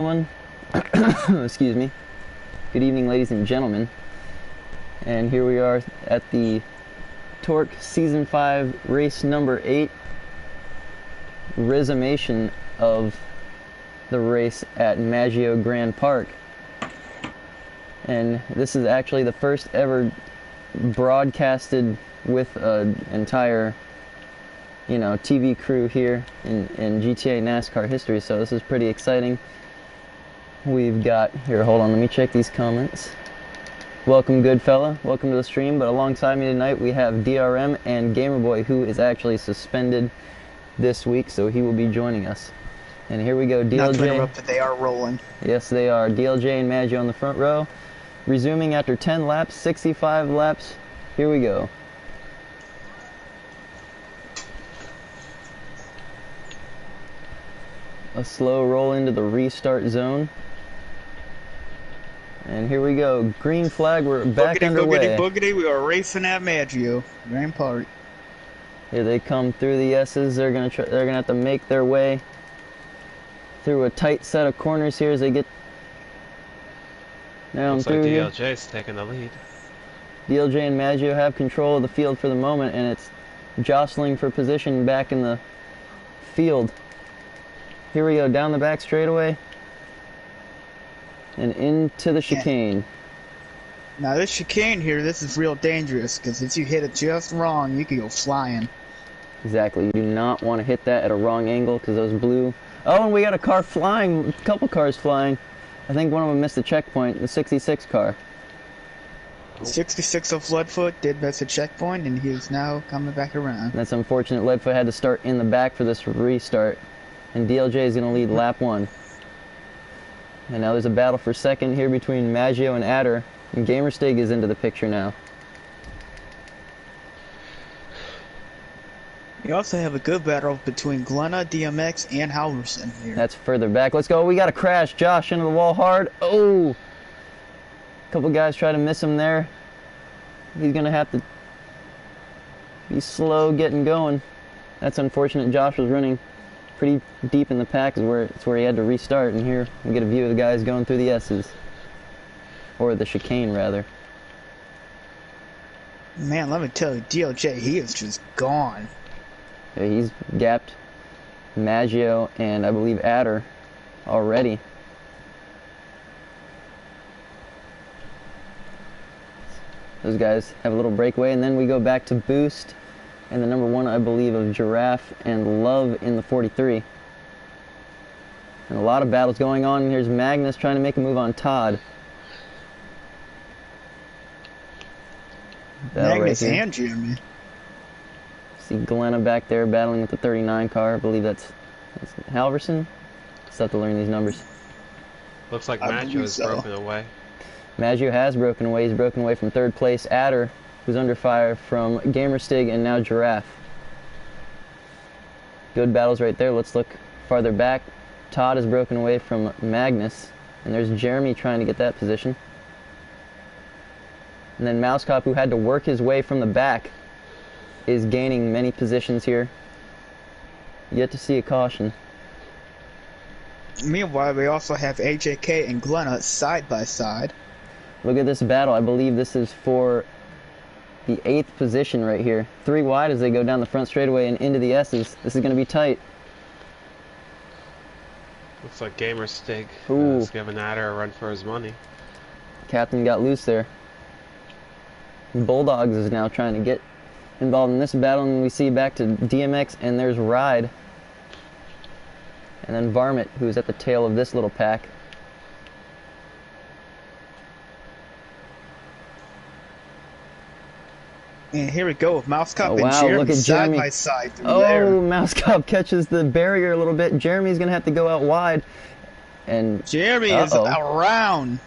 Everyone. Excuse me. Good evening, ladies and gentlemen. And here we are at the Torque Season 5 race number 8 resumation of the race at Maggio Grand Park. And this is actually the first ever broadcasted with an entire, TV crew here in GTA NASCAR history, so this is pretty exciting. We've got, here, hold on, let me check these comments. Welcome, good fella, welcome to the stream, but alongside me tonight we have DRM and Gamerboy, who is actually suspended this week, so he will be joining us. And here we go, DLJ. Not to interrupt, but they are rolling. Yes, they are. DLJ and Maggio on the front row. Resuming after 10 laps, 65 laps. Here we go. A slow roll into the restart zone. And here we go. Green flag, we're back underway. Boogity, we are racing at Maggio Grand Park. Here they come through the S's. They're gonna have to make their way through a tight set of corners here as they get down Looks through like here. DLJ's taking the lead. DLJ and Maggio have control of the field for the moment, and it's jostling for position back in the field. Here we go, down the back straightaway and into the chicane. Now this chicane here, this is real dangerous, because if you hit it just wrong, you can go flying. Exactly, you do not want to hit that at a wrong angle, because those blue... Oh, and we got a car flying, a couple cars flying. I think one of them missed the checkpoint, the 66 car. 66 of Leadfoot did miss a checkpoint, and he's now coming back around. That's unfortunate. Leadfoot had to start in the back for this restart. And DLJ is going to lead lap 1. And now there's a battle for second here between Maggio and Adder. And Gamerstig is into the picture now. You also have a good battle between Glenna, DMX, and Halverson here. That's further back. Let's go. We got a crash. Josh into the wall hard. Oh! A couple guys try to miss him there. He's going to have to be slow getting going. That's unfortunate. Josh was running pretty deep in the pack. It's where he had to restart. And here we get a view of the guys going through the S's. Or the chicane, rather. Man, let me tell you, DLJ, he is just gone. Yeah, he's gapped Maggio and I believe Adder already. Those guys have a little breakaway, and then we go back to Boost and the number 1, I believe, of Giraffe and Love in the 43. And a lot of battles going on. And here's Magnus trying to make a move on Todd. Magnus and Jimmy. See Glenna back there battling with the 39 car. I believe that's Halverson. Still have to learn these numbers. Looks like Maggio is broken away. Maggio has broken away. He's broken away from 3rd place. Adder, who's under fire from Gamerstig, and now Giraffe. Good battles right there. Let's look farther back. Todd is broken away from Magnus, and there's Jeremy trying to get that position. And then Mousecop, who had to work his way from the back, is gaining many positions here. Yet to see a caution. Meanwhile, we also have AJK and Glenna side by side. Look at this battle. I believe this is for the 8th position right here. 3 wide as they go down the front straightaway and into the S's. This is going to be tight. Looks like Gamerstig Ooh. is giving Adder a run for his money. Captain got loose there. Bulldogs is now trying to get involved in this battle, and we see back to DMX, and there's Ride. And then Varmint, who's at the tail of this little pack. And here we go with Mousecop wow, and Jeremy look at side Jeremy. by side through Oh, there. Mousecop catches the barrier a little bit. Jeremy's going to have to go out wide. And Jeremy is around.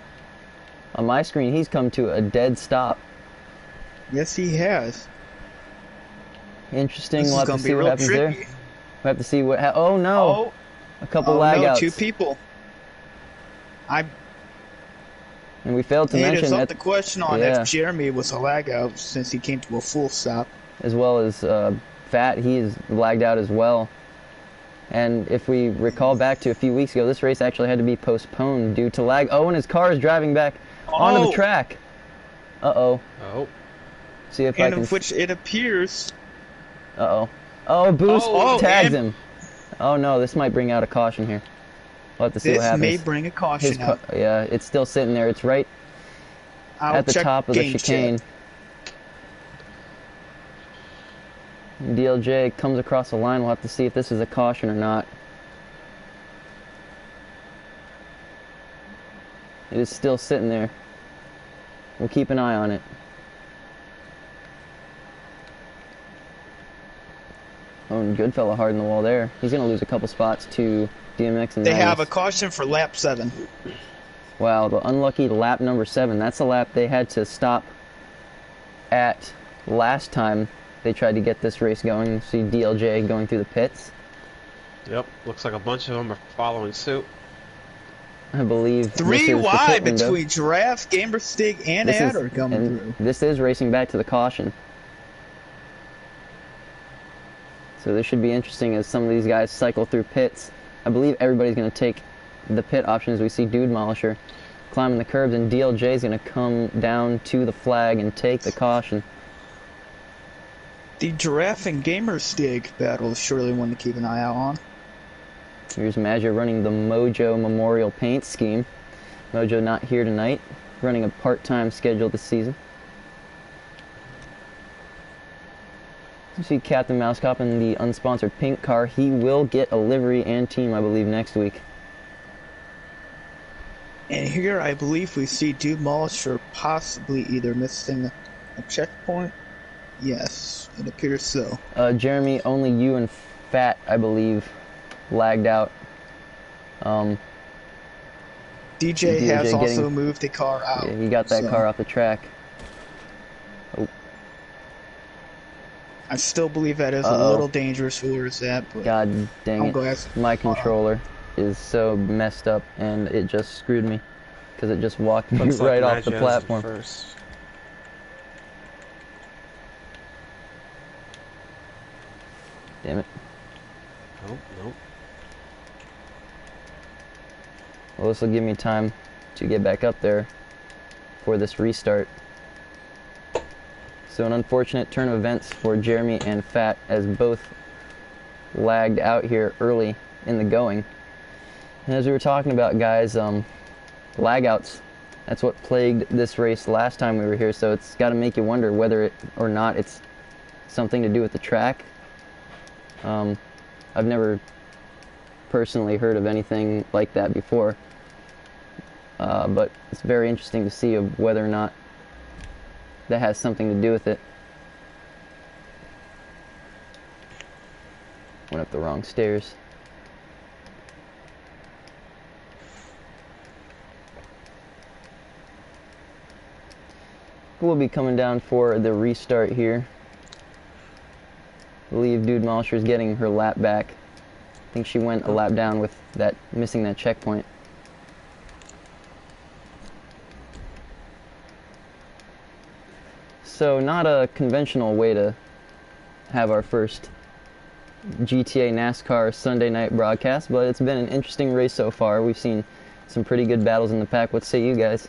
On my screen, he's come to a dead stop. Yes, he has. Interesting. This We'll is have to gonna see be what real happens tricky. there. We'll have to see what oh no. Oh. A couple Oh, lag no, outs. 2 people. And we failed to mention There's that, the question on if Jeremy was a lag out since he came to a full stop. as well as Fat, he is lagged out as well. And if we recall back to a few weeks ago, this race actually had to be postponed due to lag. Oh, and his car is driving back onto the track. Uh-oh. Oh. See if I And can... of which it appears... Uh-oh. Oh, Boost tags and him. Oh, no, this might bring out a caution here. We'll have to see what happens. This may bring a caution out. Yeah, it's still sitting there. It's right at the top of the chicane. DLJ comes across the line. We'll have to see if this is a caution or not. It is still sitting there. We'll keep an eye on it. Oh, and Goodfella hard in the wall there. He's going to lose a couple spots to DMX and They Magnus. have a caution for lap 7. Wow, the unlucky lap number 7. That's the lap they had to stop at last time they tried to get this race going. You see DLJ going through the pits. Yep, looks like a bunch of them are following suit. I believe 3 wide between Giraffe, Gamerstig, and Adder coming through. This is racing back to the caution. So this should be interesting as some of these guys cycle through pits. I believe everybody's going to take the pit options. We see Dude Molisher climbing the curbs, and DLJ is going to come down to the flag and take the caution. The Giraffe and Gamerstig battle is surely one to keep an eye out on. Here's Maggio running the Mojo Memorial Paint Scheme. Mojo not here tonight, running a part-time schedule this season. You see Captain Mousecop in the unsponsored pink car. He will get a livery and team, I believe, next week. And here I believe we see Dude Molisher possibly either missing a checkpoint. Yes, it appears so. Jeremy, only you and Fat, I believe, lagged out. DJ has also moved the car out. Yeah, he got that car off the track. Oh. I still believe that is a little dangerous for where it's at. But God dang it. My controller is so messed up, and it just screwed me. Because it just walked me right off the platform. First. Damn it. Oh, nope. Well, this will give me time to get back up there for this restart. So an unfortunate turn of events for Jeremy and Fat, as both lagged out here early in the going. And as we were talking about, guys, lag outs, that's what plagued this race last time we were here, so it's got to make you wonder whether it or not it's something to do with the track. I've never personally heard of anything like that before, but it's very interesting to see of whether or not that has something to do with it. Went up the wrong stairs. We'll be coming down for the restart here. I believe Dude Molisher is getting her lap back. I think she went a lap down with that missing that checkpoint. So not a conventional way to have our first GTA NASCAR Sunday night broadcast, but it's been an interesting race so far. We've seen some pretty good battles in the pack. What say you guys?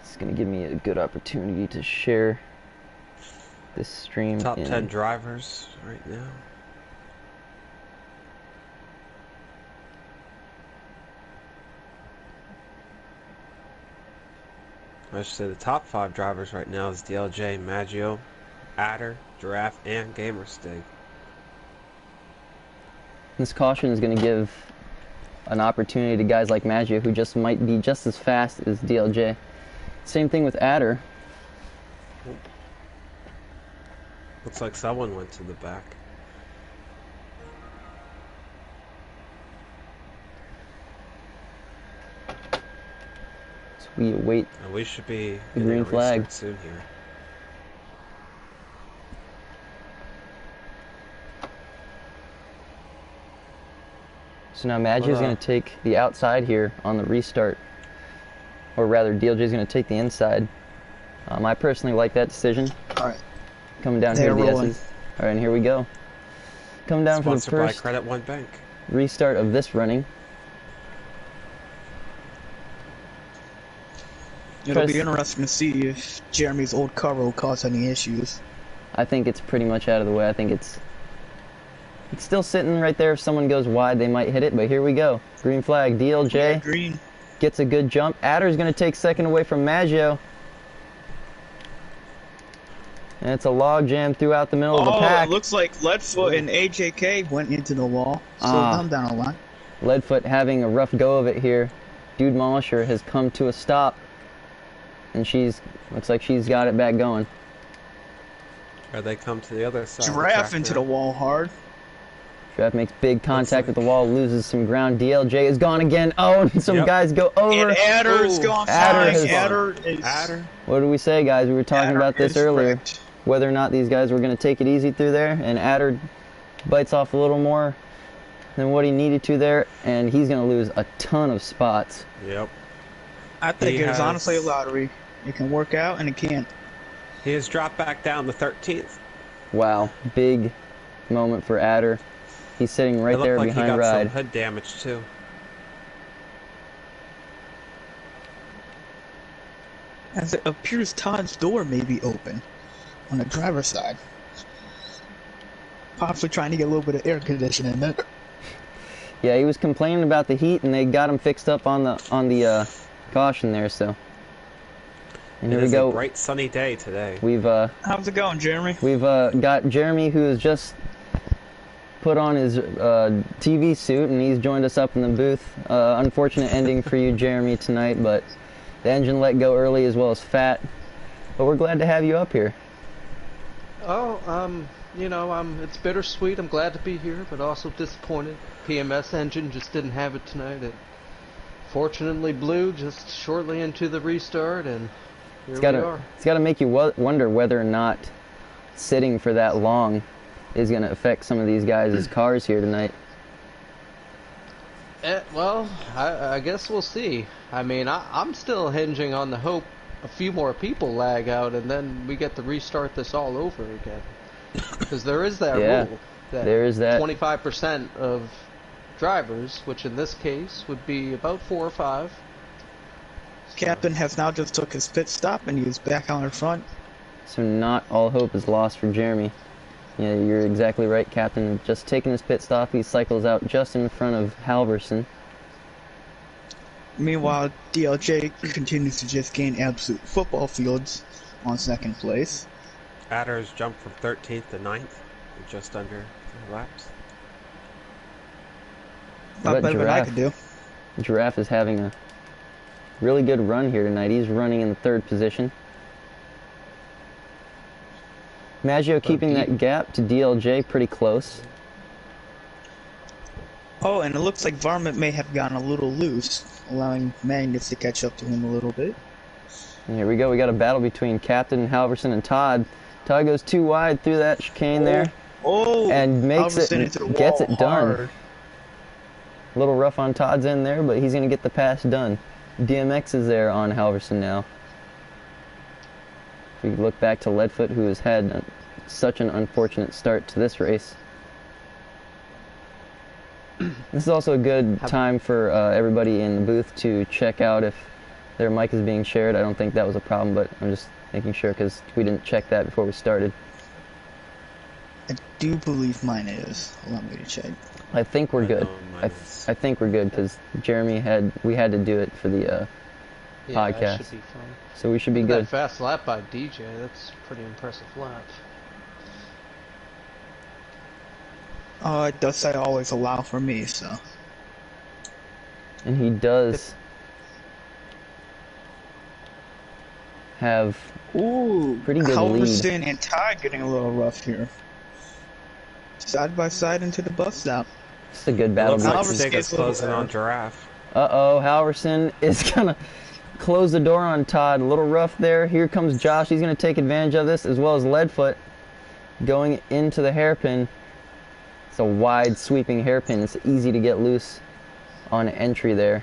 It's going to give me a good opportunity to share this stream. Top 10 drivers right now. I should say the top 5 drivers right now is DLJ, Maggio, Adder, Giraffe, and Gamerstig. This caution is going to give an opportunity to guys like Maggio, who just might be just as fast as DLJ. Same thing with Adder. Looks like someone went to the back. So we await and we should be the green flag soon here. So now Maggio's going to take the outside here on the restart. or rather DLJ is going to take the inside. I personally like that decision. All right. Coming down They're here, the rolling. S's. All right, and here we go. Coming down for the Sponsored by first Credit One Bank. restart of this running. It'll be interesting to see if Jeremy's old car will cause any issues. I think it's pretty much out of the way. I think it's still sitting right there. If someone goes wide, they might hit it, but here we go. Green flag. DLJ Yeah, green. gets a good jump. Adder's going to take second away from Maggio. And it's a log jam throughout the middle of the pack. It looks like Leadfoot and AJK went into the wall. Slowed them down a lot. Leadfoot having a rough go of it here. Dude Molisher has come to a stop. And looks like she's got it back going. Or they come to the other side. Giraffe into the wall hard. Giraffe makes big contact with the wall, loses some ground. DLJ is gone again. Oh, and some guys go over. And Adder's gone flying. Adder. What did we say, guys? We were talking about this earlier. Wrecked. Whether or not these guys were going to take it easy through there. And Adder bites off a little more than what he needed to there. And he's going to lose a ton of spots. Yep. I think it's honestly a lottery. It can work out and it can't. He has dropped back down to 13th. Wow, big moment for Adder. He's sitting right there like behind he got Ride. some hood damage too. As it appears Todd's door may be open on the driver's side. Possibly trying to get a little bit of air conditioning in there. Yeah, he was complaining about the heat, and they got him fixed up on the caution there. So, and here we go. A bright sunny day today. We've How's it going, Jeremy? We've got Jeremy, who has just put on his TV suit, and he's joined us up in the booth. Unfortunate ending for you, Jeremy, tonight, but the engine let go early as well as Fat. But we're glad to have you up here. Oh, you know, it's bittersweet. I'm glad to be here, but also disappointed. PMS engine just didn't have it tonight. It fortunately blew just shortly into the restart, and here we are. It's got to make you wonder whether or not sitting for that long is going to affect some of these guys' cars here tonight. Well, I guess we'll see. I mean, I'm still hinging on the hope a few more people lag out, and then we get to restart this all over again. Because there is that rule. There is that. 25% of drivers, which in this case would be about 4 or 5. Captain has now just took his pit stop and he's back on the front. So not all hope is lost for Jeremy. Yeah, you're exactly right, Captain. Just taking his pit stop, he cycles out just in front of Halverson. Meanwhile, DLJ continues to just gain absolute football fields on second place. Adder has jumped from 13th to 9th, just under 3 laps. Not better than I could do. Giraffe is having a really good run here tonight. He's running in the 3rd position. Maggio keeping that gap to DLJ pretty close. Oh, and it looks like Varmint may have gotten a little loose, allowing Magnus to catch up to him a little bit. And here we go. We got a battle between Captain Halverson and Todd. Todd goes too wide through that chicane there. Oh, and makes Halverson it, gets it done. hard. A little rough on Todd's end there, but he's going to get the pass done. DMX is there on Halverson now. If we look back to Leadfoot, who has had such an unfortunate start to this race. This is also a good time for everybody in the booth to check out if their mic is being shared. I don't think that was a problem, but I'm just making sure because we didn't check that before we started. I do believe mine is. Allow me to check. I think we're good. I think we're good because Jeremy we had to do it for the podcast. That should be fun. So we should be Look at good. that fast lap by DJ. That's a pretty impressive lap. It does say always allow for me, so. And he does have pretty good lead. Halverson and Ty getting a little rough here. Side by side into the bus stop. It's a good battle. Looks like Stega's closing on Giraffe. Uh-oh, Halverson is gonna close the door on Todd. A little rough there. Here comes Josh. He's gonna take advantage of this, as well as Leadfoot going into the hairpin. It's a wide sweeping hairpin. It's easy to get loose on entry there.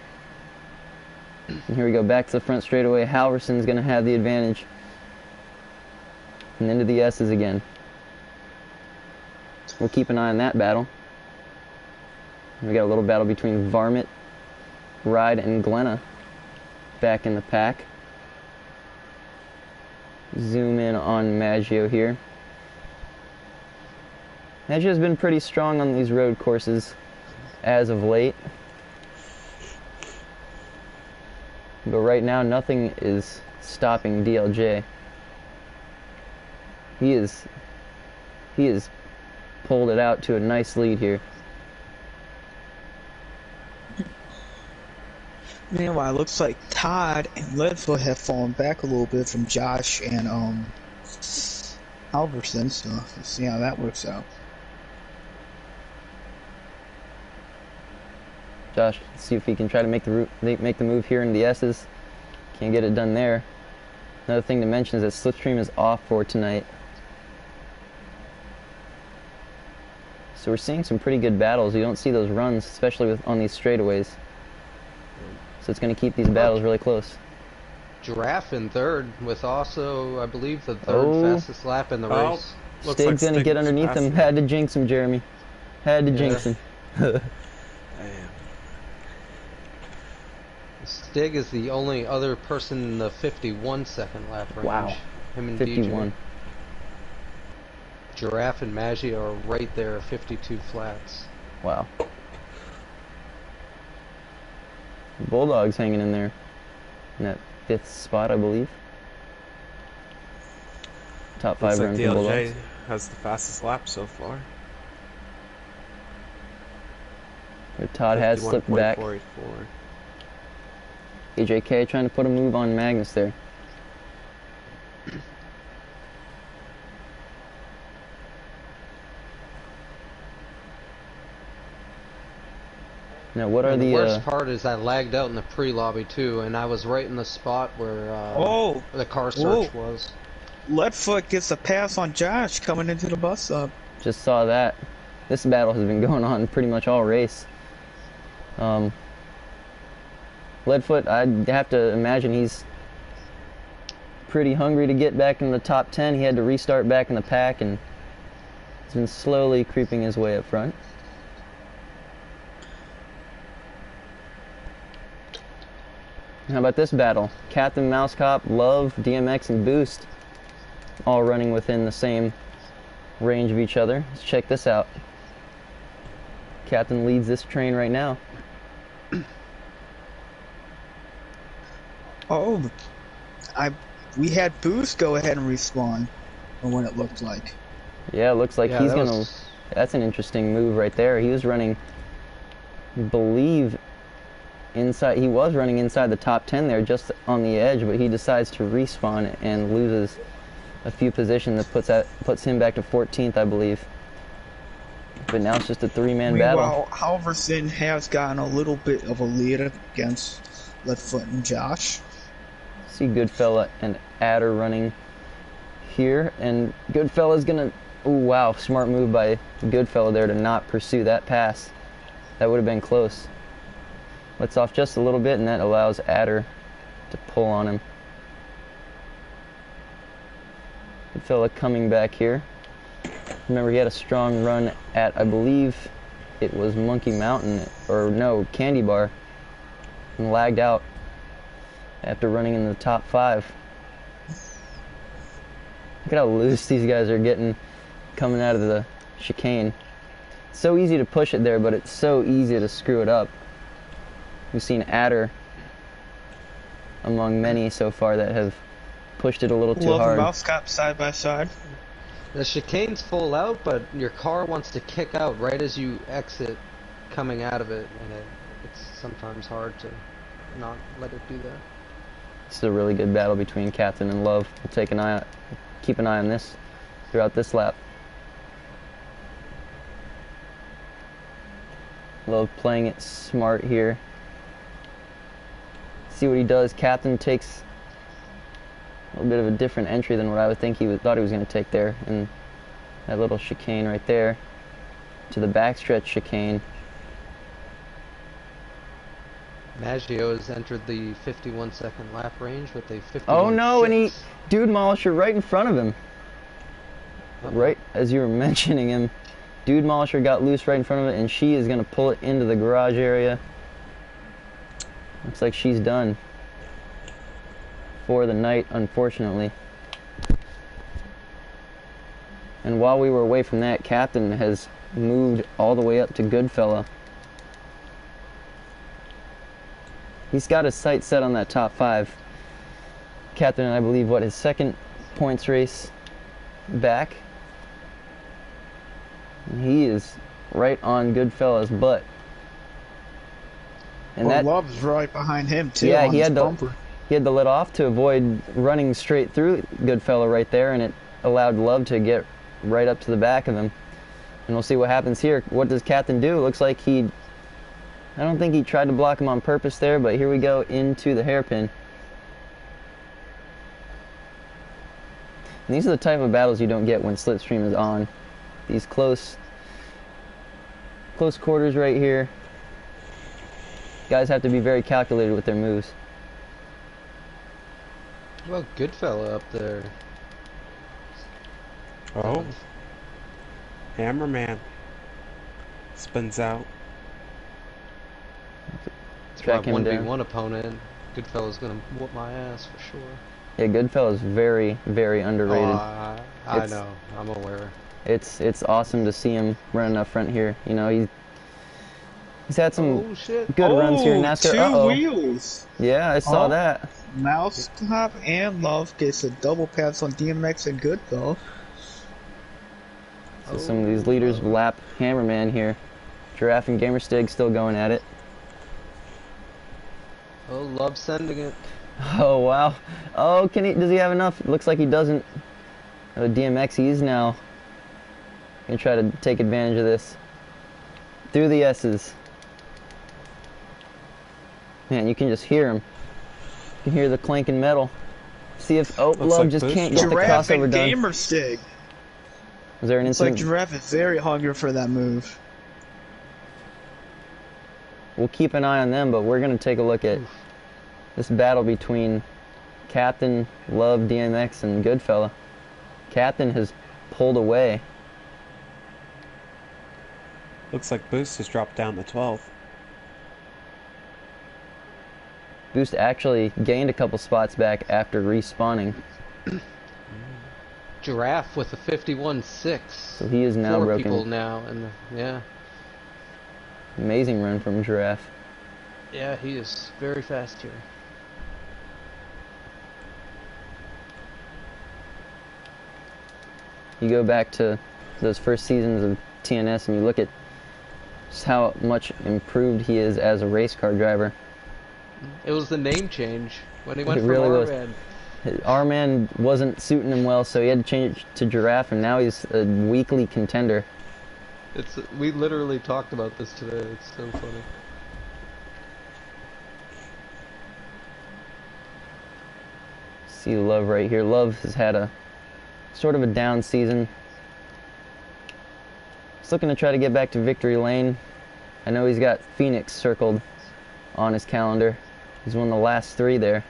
And here we go, back to the front straightaway. Halverson's going to have the advantage. And into the S's again. We'll keep an eye on that battle. We got a little battle between Varmint, Ride, and Glenna back in the pack. Zoom in on Maggio here. Maggio's been pretty strong on these road courses as of late. But right now, nothing is stopping DLJ. He is pulled it out to a nice lead here. Meanwhile, it looks like Todd and Leadfoot have fallen back a little bit from Josh and Halverson, so let's see how that works out. Josh, let's see if he can try to make the move here in the S's. Can't get it done there. Another thing to mention is that Slipstream is off for tonight. So we're seeing some pretty good battles. You don't see those runs, especially on these straightaways. So it's going to keep these battles really close. Giraffe in third with also, I believe, the third fastest lap in the race. Stig's going to get underneath him. Had to jinx him, Jeremy. Had to jinx him. Damn. Stig is the only other person in the 51-second lap range. Wow. Him and 51. DJ. Giraffe and Maggio are right there at 52 flats. Wow. Bulldog's hanging in there. In that 5th spot, I believe. Top 5 run for Bulldogs. DLJ has the fastest lap so far. Where Todd has slipped back. 51.484. AJK trying to put a move on Magnus there. Now, what are the worst part is I lagged out in the pre-lobby too, and I was right in the spot where the car search was. Leadfoot gets a pass on Josh coming into the bus up. Just saw that. This battle has been going on pretty much all race. Leadfoot, I'd have to imagine he's pretty hungry to get back in the top 10. He had to restart back in the pack, and he's been slowly creeping his way up front. How about this battle? Captain Mouse Cop, Love, DMX, and Boost all running within the same range of each other. Let's check this out. Captain leads this train right now. We had Boost go ahead and respawn from what it looked like. Yeah, it looks like he's gonna. That's an interesting move right there. He was running, I believe, inside. He was running inside the top 10 there, just on the edge, but he decides to respawn and loses a few positions. That puts him back to 14th, I believe. But now it's just a 3-man battle. Meanwhile, Halverson has gotten a little bit of a lead against Leadfoot and Josh. See Goodfella and Adder running here, and Goodfella's gonna. Oh wow, smart move by Goodfella there to not pursue that pass. That would have been close. Lets off just a little bit, and that allows Adder to pull on him. Goodfella coming back here. Remember, he had a strong run at, I believe it was Monkey Mountain, or no, Candy Bar, and lagged out after running in the top 5. Look at how loose these guys are getting coming out of the chicane. It's so easy to push it there, but it's so easy to screw it up. We've seen Adder among many so far that have pushed it a little too Love hard. and Mouse Cop side by side. The chicane's full out, but your car wants to kick out right as you exit coming out of it, and it's sometimes hard to not let it do that. This is a really good battle between Captain and Love. We'll keep an eye on this throughout this lap. Love playing it smart here. See what he does. Captain takes a little bit of a different entry than what I would think thought he was going to take there, and that little chicane right there to the backstretch chicane. Maggio has entered the 51-second lap range with a 51.6. Oh no, and he dude demolisher right in front of him. Right as you were mentioning him, dude demolisher got loose right in front of it, and she is gonna pull it into the garage area. Looks like she's done for the night, unfortunately. And while we were away from that, Captain has moved all the way up to Goodfella. He's got his sights set on that top 5. Captain, I believe, what, his second points race back? And he is right on Goodfella's butt. And well, that Love's right behind him too. yeah, on he his had bumper. to let off to avoid running straight through Goodfella right there, and it allowed Love to get right up to the back of him. And we'll see what happens here. What does Captain do? Looks like I don't think he tried to block him on purpose there, but here we go into the hairpin. And these are the type of battles you don't get when Slipstream is on. These close quarters right here. Guys have to be very calculated with their moves. Well, Goodfella up there. Oh. Hammerman spins out. Track him down. 1v1 opponent. Goodfella's gonna whoop my ass for sure. Yeah, Goodfella's very, very underrated. Oh, I know. I'm aware. It's awesome to see him running up front here. You know, he's had some good runs here in NASCAR. Two wheels. Yeah, I saw that. Mousetop and Love gets a double pass on DMX and Goodfellow. So some of these leaders lap Hammerman here. Giraffe and Gamerstig still going at it. Oh, Love sending it. Oh wow. Oh, does he have enough? It looks like he doesn't. Oh, DMX, he's now gonna try to take advantage of this. Through the S's. Man, you can just hear him. You can hear the clanking metal. See if Love like just Boost can't get the Giraffe crossover and done. Gamerstig. Is there an It's like incident? Giraffe is very hungry for that move. We'll keep an eye on them, but we're going to take a look at this battle between Captain, Love, DMX, and Goodfella. Captain has pulled away. Looks like Boost has dropped down to 12th. Boost actually gained a couple spots back after respawning. Giraffe with a 51.6. So he is now 4 broken. people now, and yeah. Amazing run from Giraffe. Yeah, he is very fast here. You go back to those first seasons of TNS and you look at just how much improved he is as a race car driver. It was the name change when he went It from really was. R-Man. R-Man wasn't suiting him well, so he had to change it to Giraffe, and now he's a weekly contender. We literally talked about this today. It's so funny. See Love right here. Love has had a sort of a down season. He's looking to try to get back to victory lane. I know he's got Phoenix circled on his calendar. He's won the last 3 there.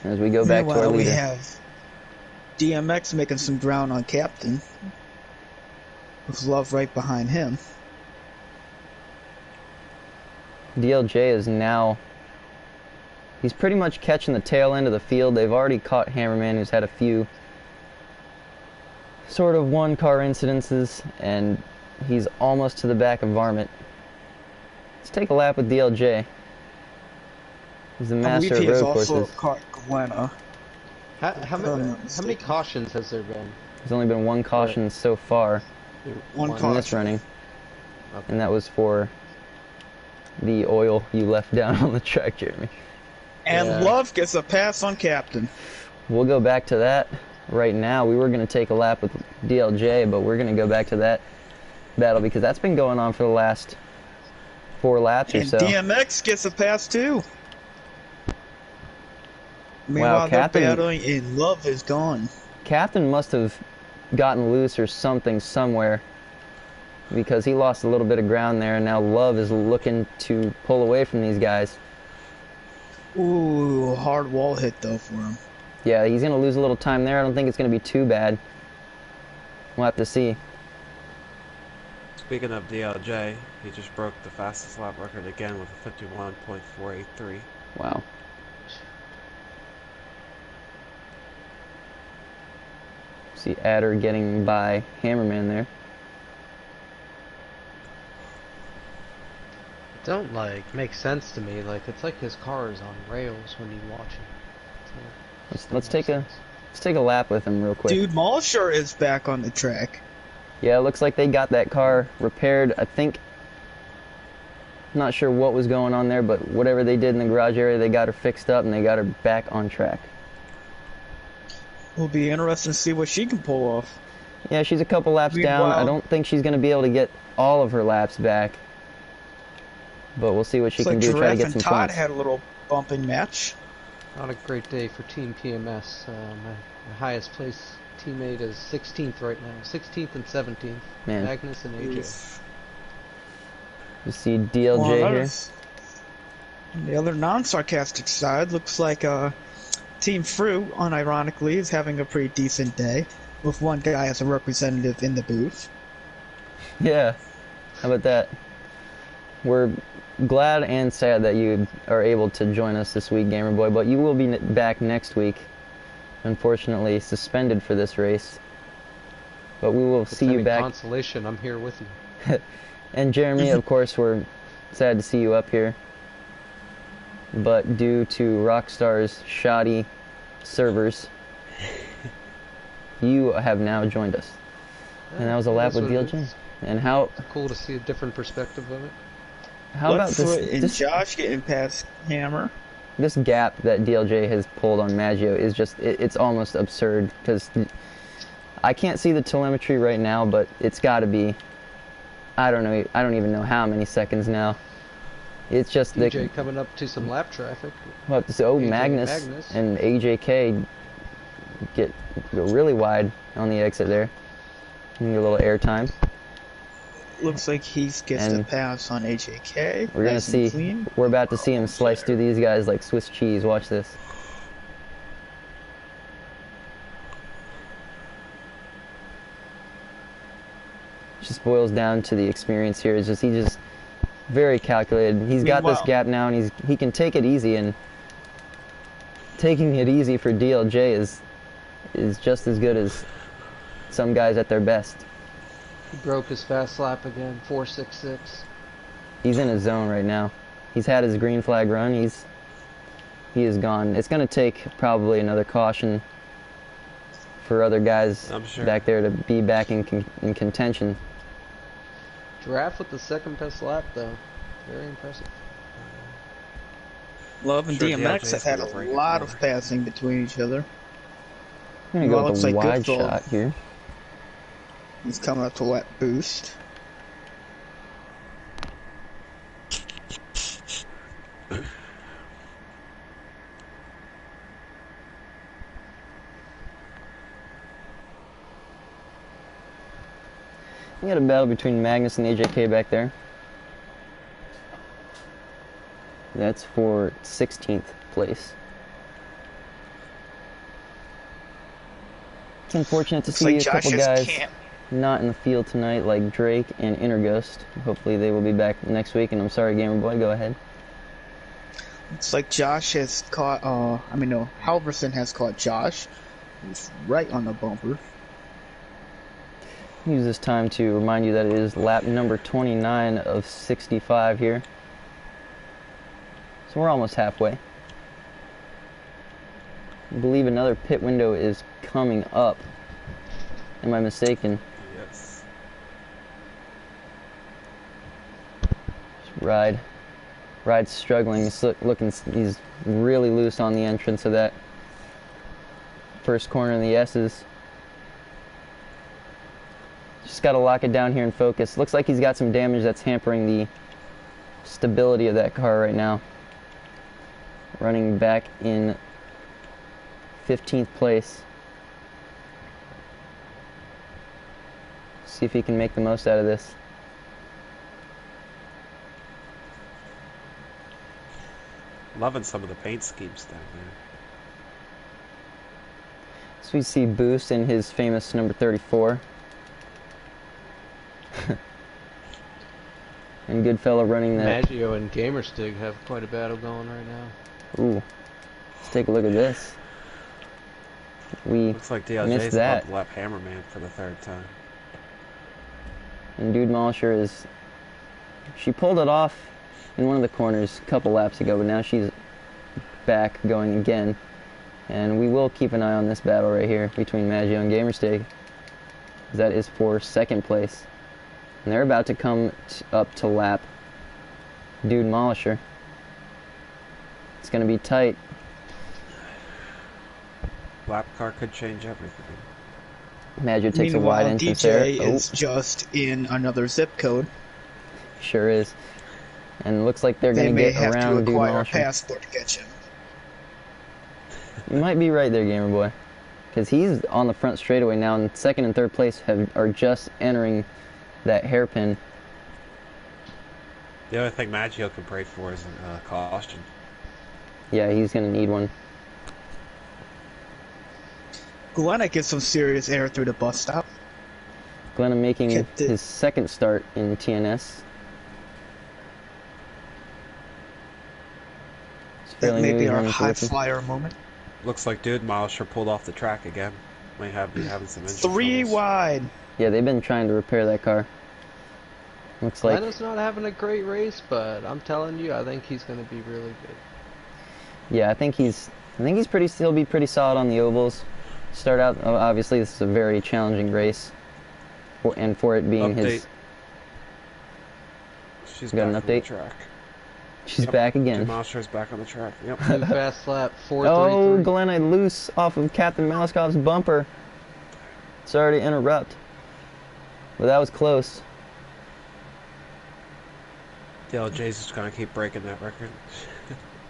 As we go back to our Meanwhile, we leader. have DMX making some ground on Captain, with Love right behind him. DLJ is now, he's pretty much catching the tail end of the field. They've already caught Hammerman, who's had a few sort of one-car incidences, and he's almost to the back of Varmint. Let's take a lap with DLJ. He's the I master believe of he has road also courses. caught Gwenna. How many cautions has there been? There's only been one caution so far One in caution. this running, Okay. and that was for the oil you left down on the track, Jeremy. And Yeah. Love gets a pass on Captain. We'll go back to that right now. We were going to take a lap with DLJ, but we're going to go back to that battle because that's been going on for the last 4 laps or And so. DMX gets a pass too. Meanwhile, they're Captain- battling and Love is gone. Captain must have gotten loose or something somewhere, because he lost a little bit of ground there, and now Love is looking to pull away from these guys. Ooh, hard wall hit though for him. Yeah, he's going to lose a little time there. I don't think it's going to be too bad. We'll have to see. Speaking of DLJ, he just broke the fastest lap record again with a 51.483. Wow. See Adder getting by Hammerman there. Don't make sense to me. Like, it's like his car is on rails when you watch it. Let's take a lap with him real quick. Dude, Malsher is back on the track. Yeah, it looks like they got that car repaired. I think, not sure what was going on there, but whatever they did in the garage area, they got her fixed up and they got her back on track. Will be interesting to see what she can pull off. Yeah, she's a couple laps down. I don't think she's going to be able to get all of her laps back, but we'll see what she can do. Try to get some Todd points. had a little bumping match. Not a great day for Team PMS. My highest place teammate is 16th right now. 16th and 17th. Man. Magnus and AJ. You see DLJ here. On the other non-sarcastic side, looks like Team Fruit, unironically, is having a pretty decent day, with one guy as a representative in the booth. Yeah, how about that? We're glad and sad that you are able to join us this week, Gamer Boy, but you will be back next week. Unfortunately, suspended for this race. But we will see you back. Consolation, I'm here with you. And Jeremy, of course, we're sad to see you up here. But due to Rockstar's shoddy servers, you have now joined us. And that was a lap with DLJ. And how it's cool to see a different perspective of it. How about this? Josh getting past Hammer. This gap that DLJ has pulled on Maggio is just, it's almost absurd, because I can't see the telemetry right now, but it's got to be, I don't even know how many seconds now. It's just DJ coming up to some lap traffic. Well, so Magnus and AJK go really wide on the exit there. Need a little air time. Looks like he gets the pass on AJK. We're gonna see. We're about to see him slice through these guys like Swiss cheese. Watch this. Just boils down to the experience here. It's just he's just very calculated. He's got this gap now, and he can take it easy. And taking it easy for DLJ is just as good as some guys at their best. He broke his fast lap again, 4.66. He's in his zone right now. He's had his green flag run. He is gone. It's going to take probably another caution for other guys back there to be back in contention. Giraffe with the second best lap, though. Very impressive. Love and DMX have had a lot of passing between each other. I'm going to go with a wide shot here. He's coming up to lap boost. We got a battle between Magnus and AJK back there. That's for 16th place. It's unfortunate to see a couple guys not in the field tonight, like Drake and Interghost. Hopefully they will be back next week, and I'm sorry, Gamer Boy, go ahead. It's like Josh has caught, Halverson has caught Josh. He's right on the bumper. Use this time to remind you that it is lap number 29 of 65 here. So we're almost halfway. I believe another pit window is coming up. Am I mistaken? Yes. Ride's struggling. He's really loose on the entrance of that first corner in the S's. Just got to lock it down here and focus. Looks like he's got some damage that's hampering the stability of that car right now. Running back in 15th place. See if he can make the most out of this. Loving some of the paint schemes down there. So we see Boost in his famous number 34. And Goodfella running that. Maggio and Gamerstig have quite a battle going right now. Ooh. Let's take a look at this. We Looks like missed DLJ's that. about to lap Hammerman for the 3rd time. And Dude Molisher is... She pulled it off in one of the corners a couple laps ago, but now she's back going again. And we will keep an eye on this battle right here between Maggio and Gamerstig. That is for 2nd place. And they're about to come up to lap Dude Molisher. It's going to be tight. Lap car could change everything. Maggio takes a Meanwhile, wide entrance DJ there. is just in another zip code. Sure is. And it looks like they're They going to may get have to around Dude acquire a Molisher. passport to catch him. You might be right there, Gamer Boy. Because he's on the front straightaway now, and 2nd and 3rd place are just entering that hairpin. The only thing Maggio can pray for is a caution. Yeah, he's going to need one. Glenna gets some serious air through the bus stop. Glenna making Kept it- his 2nd start in TNS. It's That fairly may new, be he's our running high position. flyer moment. Looks like Dude Molisher pulled off the track again. May be having some engine 3 troubles. wide. Yeah, they've been trying to repair that car. Looks like... Glenna's not having a great race, but I'm telling you, I think he's going to be really good. Yeah, I think he's still be pretty solid on the ovals. Start out, obviously this is a very challenging race. And for it being his... She's Got an back on the update? track. She's Yep, back Dude again. Molisher's back on the track. Yep. New fast lap, 4.33. Oh, Glenna loose off of Captain Mousecoff's bumper. Sorry to interrupt. But that was close. DLJ's just gonna keep breaking that record.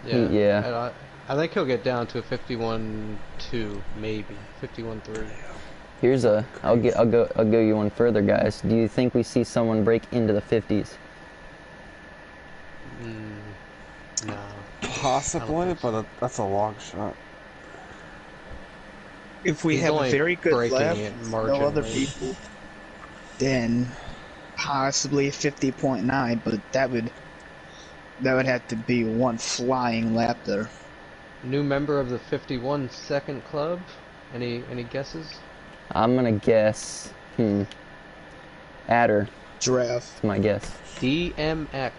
Yeah. Yeah. And I think he'll get down to a 51.2, maybe 51.3. Here's a... I'll go you one further, guys. Do you think we see someone break into the 50s? No. Possibly, but that's a long shot. If we He's have a only very good breaking lap, it no other marginally. people, then possibly 50.9, but that would have to be one flying lap there. New member of the 51-second club. Any guesses? I'm gonna guess... Adder. Giraffe. That's my guess. DMX.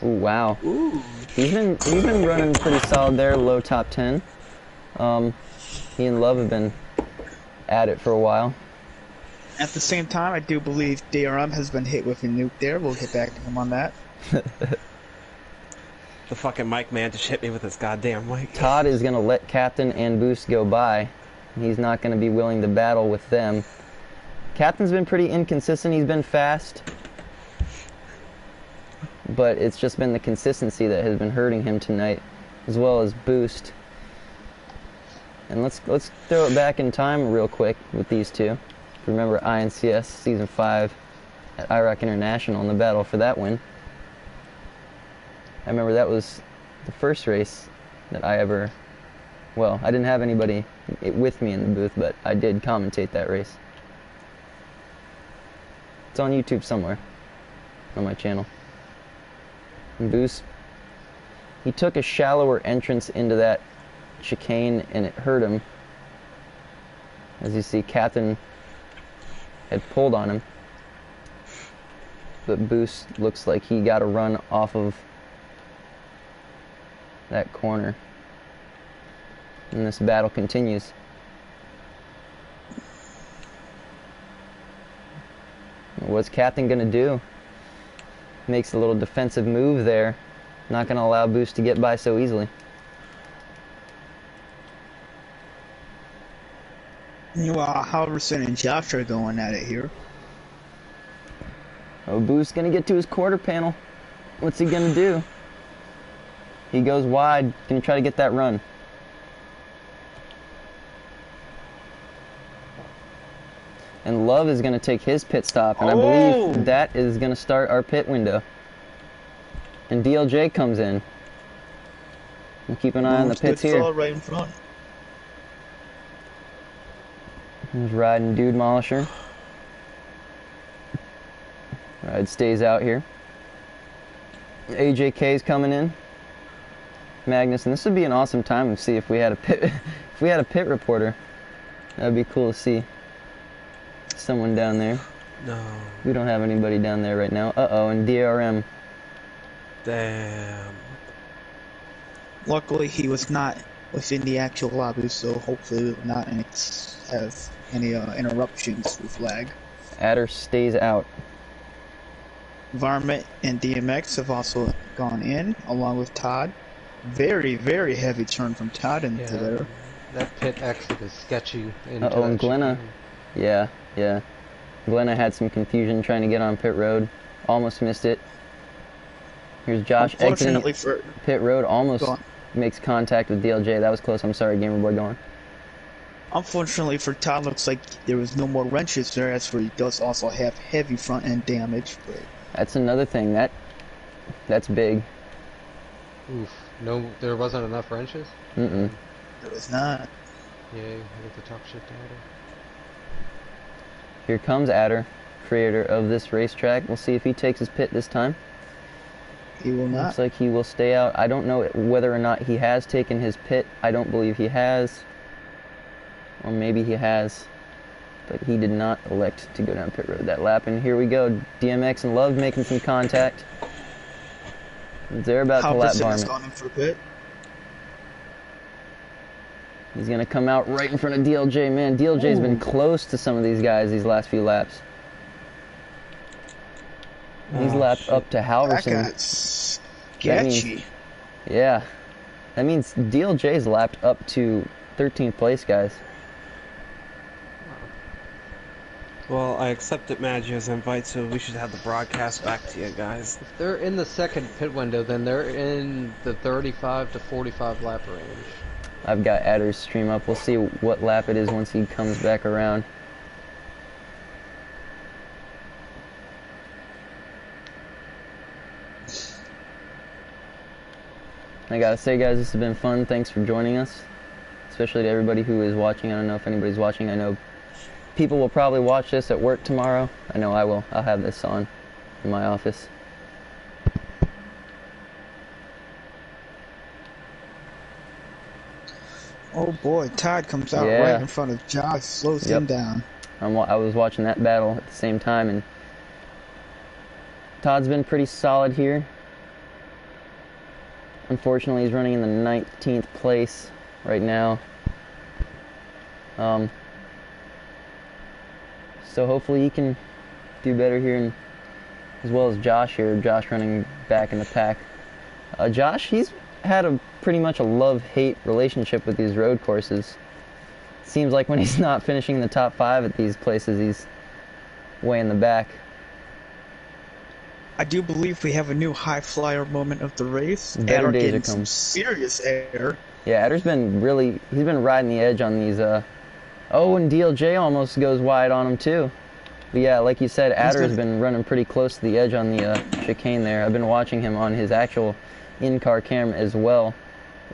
Ooh, wow. Ooh. He's been running pretty solid there, low top 10. He and Love have been at it for a while. At the same time, I do believe DRM has been hit with a nuke there. We'll get back to him on that. The fucking mic man just hit me with his goddamn mic. Todd is gonna let Captain and Boost go by. He's not gonna be willing to battle with them. Captain's been pretty inconsistent. He's been fast, but it's just been the consistency that has been hurting him tonight, as well as Boost. And let's throw it back in time real quick with these two. Remember INCS Season 5 at Iraq International and the battle for that win. I remember that was the first race that I ever... Well, I didn't have anybody with me in the booth, but I did commentate that race. It's on YouTube somewhere, on my channel. And Boost, he took a shallower entrance into that chicane and it hurt him. As you see, Captain had pulled on him. But Boost looks like he got a run off of that corner. And this battle continues. What's Captain gonna do? Makes a little defensive move there. Not gonna allow Boost to get by so easily. Meanwhile, Halverson and Josh are going at it here. Oh, Boost gonna get to his quarter panel. What's he gonna do? He goes wide. Gonna try to get that run. And Love is going to take his pit stop, and I believe that is going to start our pit window. And DLJ comes in. And keep an eye on the pits here. Right in front. He's riding Dude Molisher. Ride stays out here. AJK's coming in. Magnus, and this would be an awesome time to see if we had a pit if we had a pit reporter. That'd be cool to see someone down there. No. We don't have anybody down there right now. Uh-oh, and DRM. Damn. Luckily, he was not within the actual lobby, so hopefully we will not have any interruptions with lag. Adder stays out. Varmint and DMX have also gone in, along with Todd. Very, very heavy turn from Todd into there. That pit exit is sketchy. Uh-oh, and Glenna. Yeah. Glenna had some confusion trying to get on pit road. Almost missed it. Here's Josh exiting pit road. Almost makes contact with DLJ. That was close. I'm sorry, Gamerboy, go on. Unfortunately for Todd, looks like there was no more wrenches there. That's where he does also have heavy front end damage. But that's another thing. That's big. Oof. No, there wasn't enough wrenches? Mm-mm. There was not. Yay, I get to talk shit to Adder. Here comes Adder, creator of this racetrack. We'll see if he takes his pit this time. He will not. Looks like he will stay out. I don't know whether or not he has taken his pit. I don't believe he has. Or maybe he has. But he did not elect to go down pit road that lap. And here we go. DMX and Love making some contact. They're about to lap Varmint. Gone in for a pit. He's going to come out right in front of DLJ. Man, DLJ's been close to some of these guys these last few laps. He's lapped up to Halverson. That got sketchy. Yeah. That means DLJ's lapped up to 13th place, guys. Well, I accepted Maggio's invite, so we should have the broadcast back to you guys. If they're in the second pit window, then they're in the 35 to 45 lap range. I've got Adder's stream up. We'll see what lap it is once he comes back around. I gotta say, guys, this has been fun. Thanks for joining us, especially to everybody who is watching. I don't know if anybody's watching. I know people will probably watch this at work tomorrow. I know I will. I'll have this on in my office. Oh boy, Todd comes out right in front of Josh, slows him down. I was watching that battle at the same time, and Todd's been pretty solid here. Unfortunately, he's running in the 19th place right now. So hopefully he can do better here, and as well as Josh here. Josh running back in the pack. Josh, he's had pretty much a love-hate relationship with these road courses. Seems like when he's not finishing in the top 5 at these places, he's way in the back. I do believe we have a new high flyer moment of the race. Better days getting are coming. Some serious air. Yeah, Adder's been he's been riding the edge on these. Oh, and DLJ almost goes wide on him too. But yeah, like you said, Adder's been running pretty close to the edge on the chicane there. I've been watching him on his actual in-car camera as well.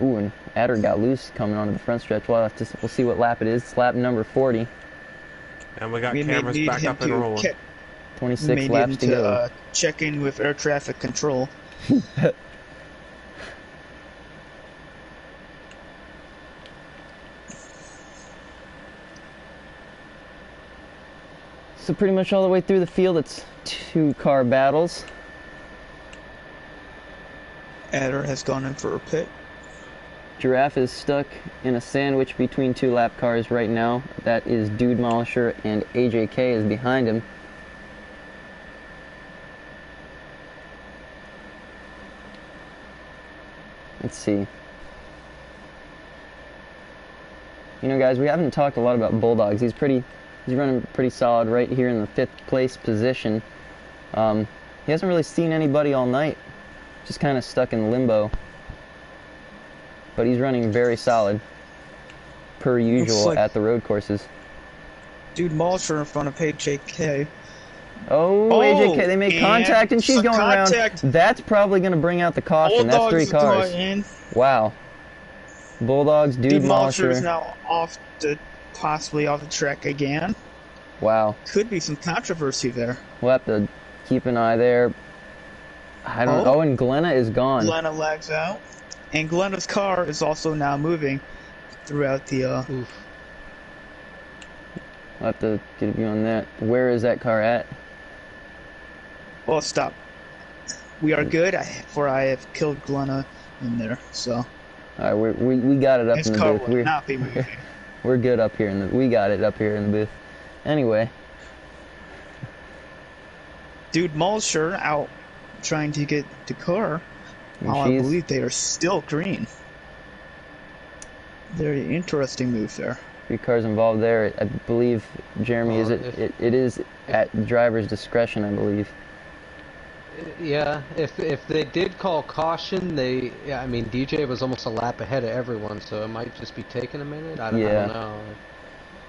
Ooh, and Adder got loose coming onto the front stretch. We'll see what lap it is. It's lap number 40. And we got cameras back up and rolling. 26 laps to go. Check in with air traffic control. So pretty much all the way through the field, it's 2-car battles. Adder has gone in for a pit. Giraffe is stuck in a sandwich between 2 lap cars right now. That is Dude Molisher, and AJK is behind him. Let's see. You know, guys, we haven't talked a lot about Bulldogs. He's running pretty solid right here in the 5th place position. He hasn't really seen anybody all night. Just kind of stuck in limbo. But he's running very solid, per usual, at the road courses. Dude, Malcher in front of AJK. Oh, AJK, they made contact and she's some going contact. around. That's probably going to bring out the caution. That's 3 Bulldogs cars. in. Wow. Bulldogs, Dude Malcher is Demolisher. now possibly off the track again. Wow. Could be some controversy there. We'll have to keep an eye there. I don't know. Oh, and Glenna is gone. Glenna lags out. And Glenna's car is also now moving throughout the... We'll have to get a view on that. Where is that car at? Well, stop. We are good, for I have killed Glenna in there, so... Alright, we got it up His in the car booth. will not be moving. We're good up here we got it up here in the booth. Anyway. Dude, Malcher out trying to get the car. I believe they are still green. Very interesting move there. 3 cars involved there. I believe, Jeremy, it is at driver's discretion, I believe. Yeah, if they did call caution, I mean, DJ was almost a lap ahead of everyone, so it might just be taking a minute. I don't know.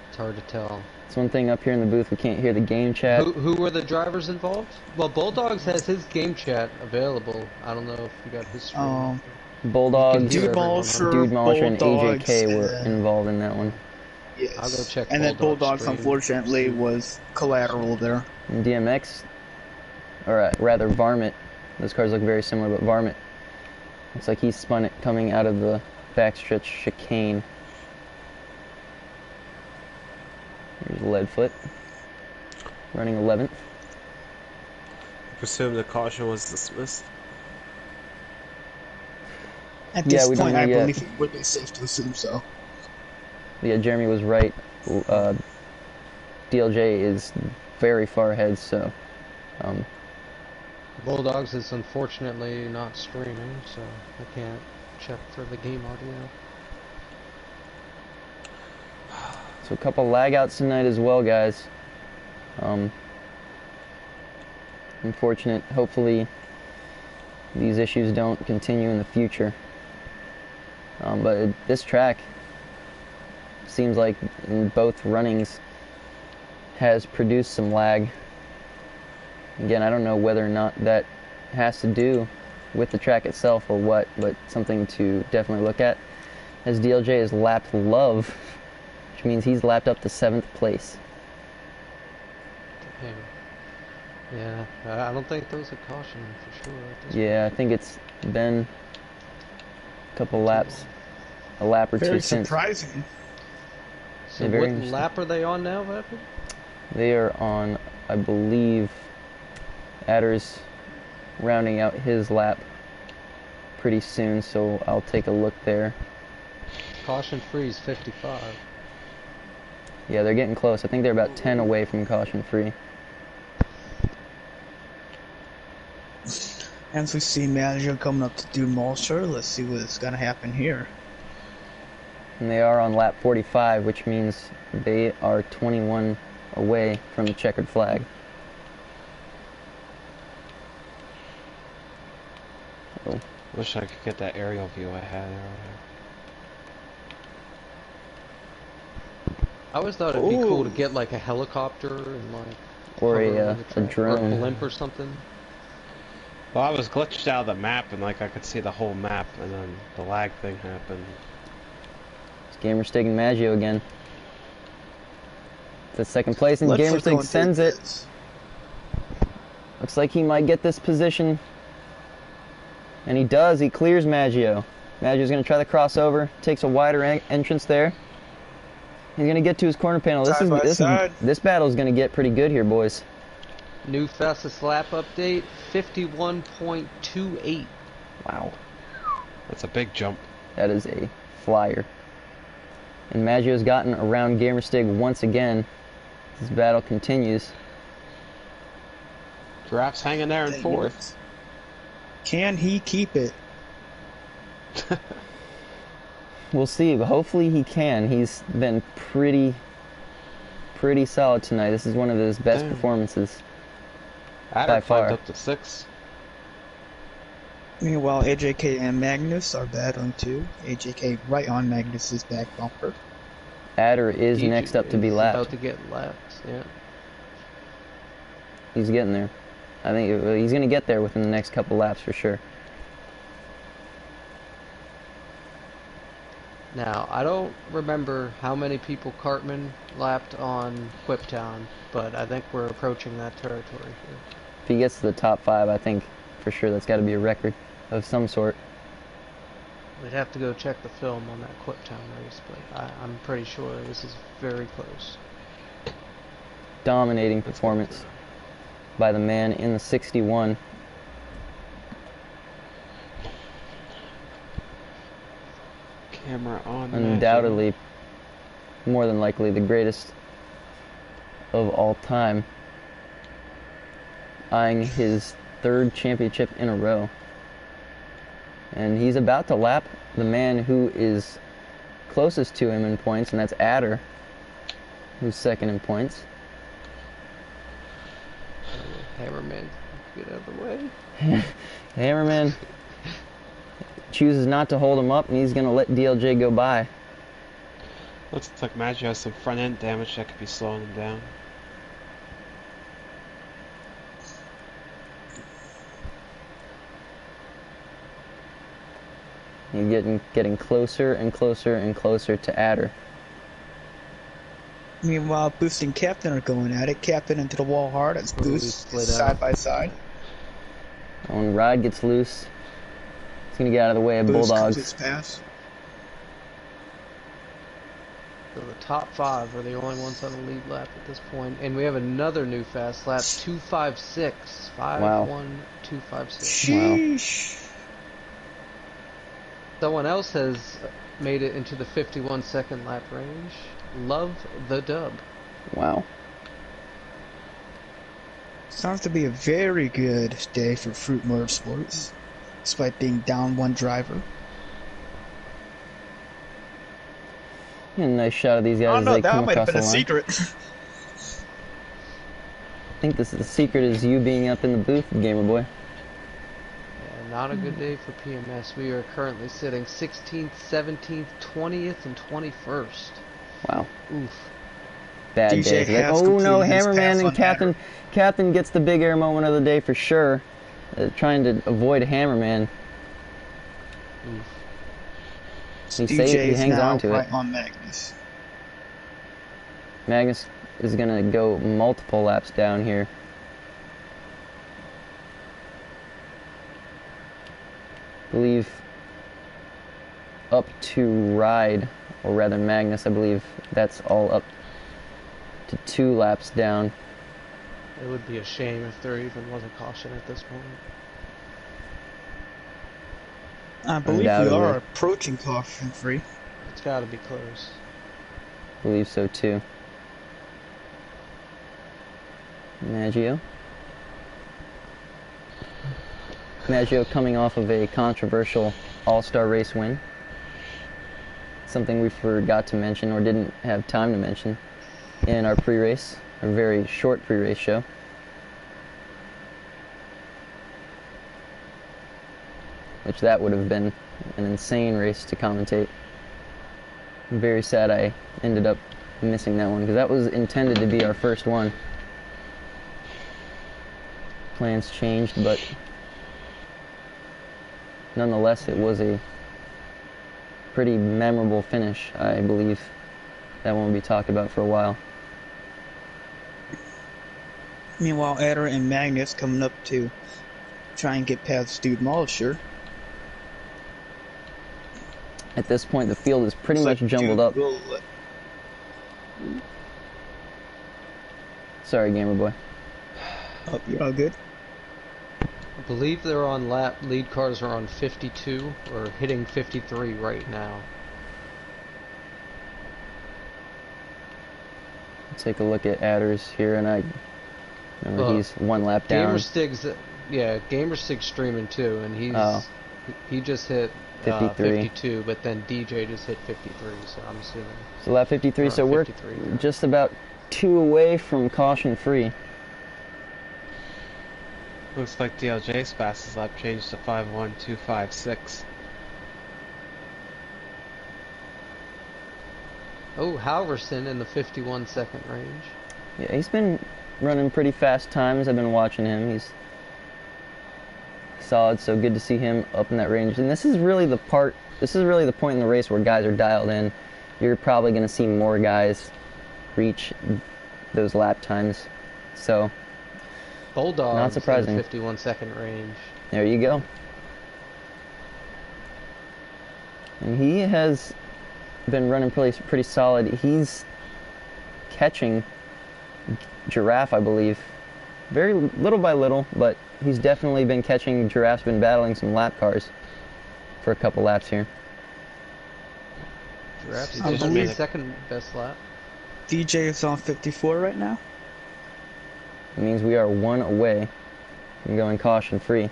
It's hard to tell. It's one thing up here in the booth, we can't hear the game chat. Who were the drivers involved? Well, Bulldogs has his game chat available. I don't know if you got his screen. Bulldogs, Dude Malcher, and AJK were involved in that one. Yes. I'll go check. And then Bulldogs, unfortunately, was collateral there. And DMX, or rather Varmint. Those cars look very similar, but Varmint looks like he spun it coming out of the backstretch chicane. Here's Leadfoot, running 11th. I presume the caution was dismissed. At this point, I believe it would be safe to assume so. Yeah, Jeremy was right. DLJ is very far ahead, so... Bulldogs is unfortunately not streaming, so I can't check for the game audio. So a couple lag outs tonight as well, guys. Unfortunate. Hopefully these issues don't continue in the future. But this track seems like in both runnings has produced some lag. Again, I don't know whether or not that has to do with the track itself or what, but something to definitely look at. As DLJ has lapped Love, which means he's lapped up to 7th place. Damn. Yeah, I don't think there was a caution for sure. Yeah, I think it's been a couple laps, a lap or two since. Very surprising. So what lap are they on now, Vapid? They are on, I believe, Adder's rounding out his lap pretty soon, so I'll take a look there. Caution free is 55. Yeah, they're getting close. I think they're about 10 away from caution free. As we see Maggio coming up to do Malcher, let's see what's going to happen here. And they are on lap 45, which means they are 21 away from the checkered flag. So. Wish I could get that aerial view I had earlier. I always thought it'd be cool to get like a helicopter and like... Or a drone. Or a blimp or something. Well, I was glitched out of the map and like I could see the whole map and then the lag thing happened. It's Gamerstig and Maggio again. It's 2nd place and Gamerstig sends it. Looks like he might get this position. And he does. He clears Maggio. Maggio's going to try the crossover. Takes a wider entrance there. He's going to get to his corner panel. This battle is going to get pretty good here, boys. New fastest lap update, 51.28. Wow. That's a big jump. That is a flyer. And Maggio's gotten around Gamerstig once again. This battle continues. Giraffe's hanging there in 4th. Can he keep it? We'll see, but hopefully he can. He's been pretty solid tonight. This is one of his best performances. Adder climbed up to 6. Meanwhile, AJK and Magnus are battling too. AJK right on Magnus's back bumper. Adder is DJ next up to be is lapped. about to get lapped, yeah. He's getting there. I think he's going to get there within the next couple laps for sure. Now, I don't remember how many people Cartman lapped on Whiptown, but I think we're approaching that territory here. If he gets to the top 5, I think for sure that's got to be a record of some sort. We'd have to go check the film on that Whiptown race, but I'm pretty sure this is very close. Dominating performance by the man in the 61. Camera on. Undoubtedly, more than likely, the greatest of all time. Eyeing his 3rd championship in a row. And he's about to lap the man who is closest to him in points, and that's Adder, who's 2nd in points. Hammerman, get out of the way. Hammerman chooses not to hold him up, and he's going to let DLJ go by. Looks like Maggio has some front end damage that could be slowing him down. He's getting closer and closer and closer to Adder. Meanwhile, Boost and Captain are going at it. Captain into the wall hard as Boost side by side. When Ride gets loose, he's going to get out of the way of Boost Bulldogs. his pass. So the top 5 are the only ones on the lead lap at this point, and we have another new fast lap, 256. 5-1-256. Sheesh. Someone else has made it into the 51-second lap range. Love the dub. Wow. Sounds to be a very good day for Fruit Motorsports, despite being down 1 driver. A nice shot of these guys Oh as no, they that come might have across been the a line. secret. I think the secret is you being up in the booth, Gamer Boy. Yeah, not a good day for PMS. We are currently sitting 16th, 17th, 20th, and 21st. Wow. Oof. Bad DJ day. has Oh no, completed his Hammerman pass and on Captain gets the big air moment of the day for sure. Trying to avoid Hammerman. Oof. He hangs on to right it. on Magnus. Magnus is going to go multiple laps down here. I believe up to Ride, or rather Magnus, I believe that's all up to 2 laps down. It would be a shame if there even was a caution at this point. I believe we Undoubtedly. are approaching caution free. It's got to be close. I believe so too. Maggio coming off of a controversial All-Star race win. Something we forgot to mention, or didn't have time to mention, in our pre-race, a very short pre-race show. Which that would have been an insane race to commentate. I'm very sad I ended up missing that one, because that was intended to be our first one. Plans changed, but nonetheless it was a pretty memorable finish. I believe that one will be talked about for a while. Meanwhile, Adder and Magnus coming up to try and get past Dude Mollisher. At this point, the field is pretty much jumbled up. Sorry, Gamer Boy. Oh, you're all good. I believe they're on lead cars are on 52 or hitting 53 right now. Take a look at Adder's here, and I remember he's 1 lap down. Gamerstig's streaming too, and he just hit 52, but then DJ just hit 53, so I'm assuming. So lap 53, so 53, we're just about 2 away from caution free. Looks like DLJ's fastest lap changed to 5-1-2-5-6. Oh, Halverson in the 51-second range. Yeah, he's been running pretty fast times. I've been watching him. He's solid, so good to see him up in that range. And this is really the point in the race where guys are dialed in. You're probably going to see more guys reach those lap times. So, Bulldog, not surprising. 51-second range. There you go. And he has been running pretty solid. He's catching Giraffe, I believe, very little by little, but he's definitely been catching. Giraffe's been battling some lap cars for a couple laps here. Giraffe's I just believe- second best lap. DJ is on 54 right now. It means we are one away from going caution free.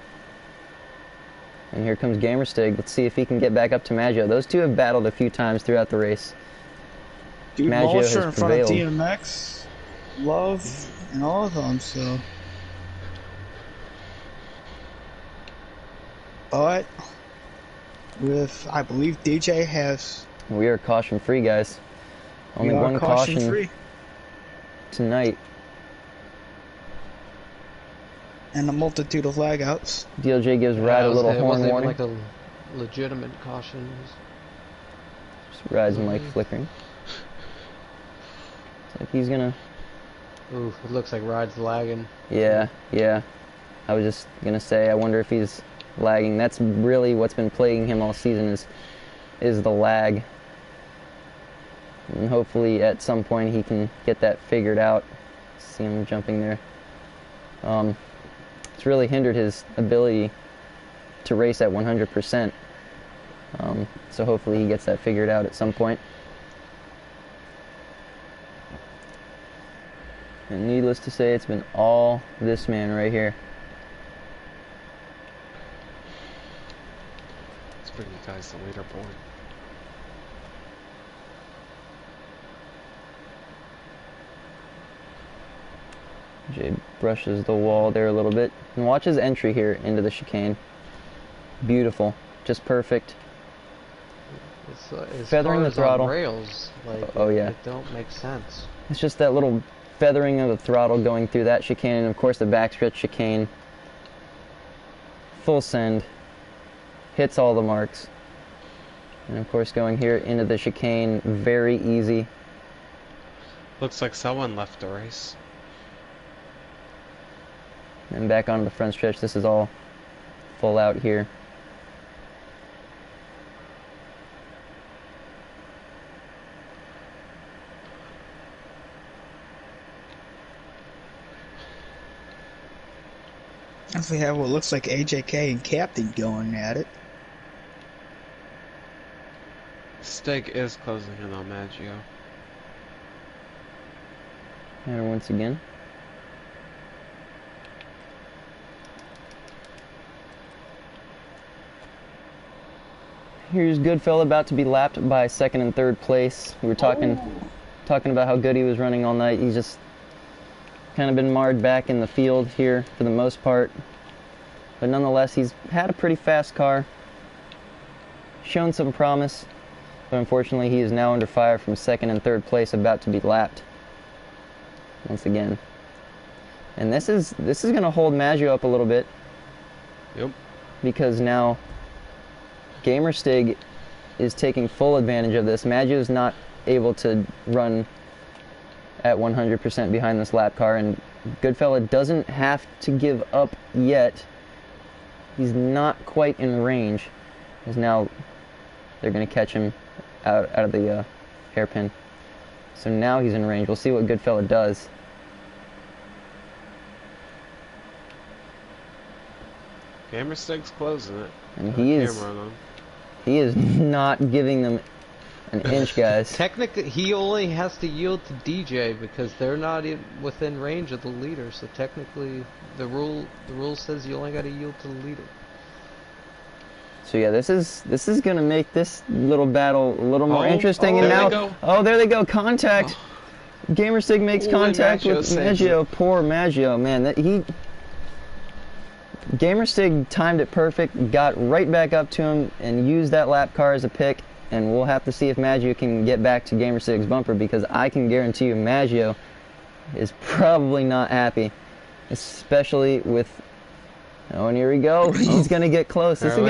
And here comes Gamerstig. Let's see if he can get back up to Maggio. Those two have battled a few times throughout the race. Dude, Maggio Molcher has in front of prevailed. DMX, Love, and all of them, so. But, I believe DJ has. We are caution free, guys. Only we are one caution free. tonight. And a multitude of lag outs. DLJ gives Rad a little it horn wasn't warning. even like a legitimate caution. Just Rad's mic flickering. It's like he's gonna. Ooh, it looks like Ride's lagging. Yeah. I was just gonna say, I wonder if he's lagging. That's really what's been plaguing him all season is the lag. And hopefully at some point he can get that figured out. See him jumping there. It's really hindered his ability to race at 100%. So hopefully he gets that figured out at some point. And needless to say, it's been all this man right here. Let's bring you guys to leaderboard. Jay brushes the wall there a little bit. And watch his entry here into the chicane. Beautiful. Just perfect. His Feathering the car's on throttle. rails. Like, Oh, yeah. It don't make sense. It's just that little feathering of the throttle going through that chicane, and of course the backstretch chicane. Full send. Hits all the marks. And of course going here into the chicane, very easy. Looks like someone left the race. And back onto the front stretch. This is all full out here. As we have what looks like AJK and Captain going at it. Stig is closing in on Maggio. And once again. Here's Goodfella about to be lapped by second and third place. We were talking about how good he was running all night. He's just kind of been marred back in the field here for the most part. But nonetheless, he's had a pretty fast car. Shown some promise. But unfortunately, he is now under fire from second and third place, about to be lapped once again. And this is going to hold Maggio up a little bit. Yep. Because now Gamerstig is taking full advantage of this. Maggio is not able to run at 100% behind this lap car, and Goodfella doesn't have to give up yet. He's not quite in range, as now they're going to catch him out of the hairpin. So now he's in range. We'll see what Goodfella does. Gamerstig's closing it. And Got he the is camera on him. he is not giving them an inch, guys. Technically, he only has to yield to DJ because they're not within range of the leader. So technically, the rule says you only got to yield to the leader. So yeah, this is gonna make this little battle a little more interesting. And there now, they go. oh, there they go, contact. Gamerstig makes Ooh, contact Maggio with saves Maggio. Poor Maggio, man. Gamerstig timed it perfect, got right back up to him, and used that lap car as a pick. and we'll have to see if Maggio can get back to Gamer 6 bumper, because I can guarantee you Maggio is probably not happy, especially with. Oh, and here we go. He's gonna get close. This is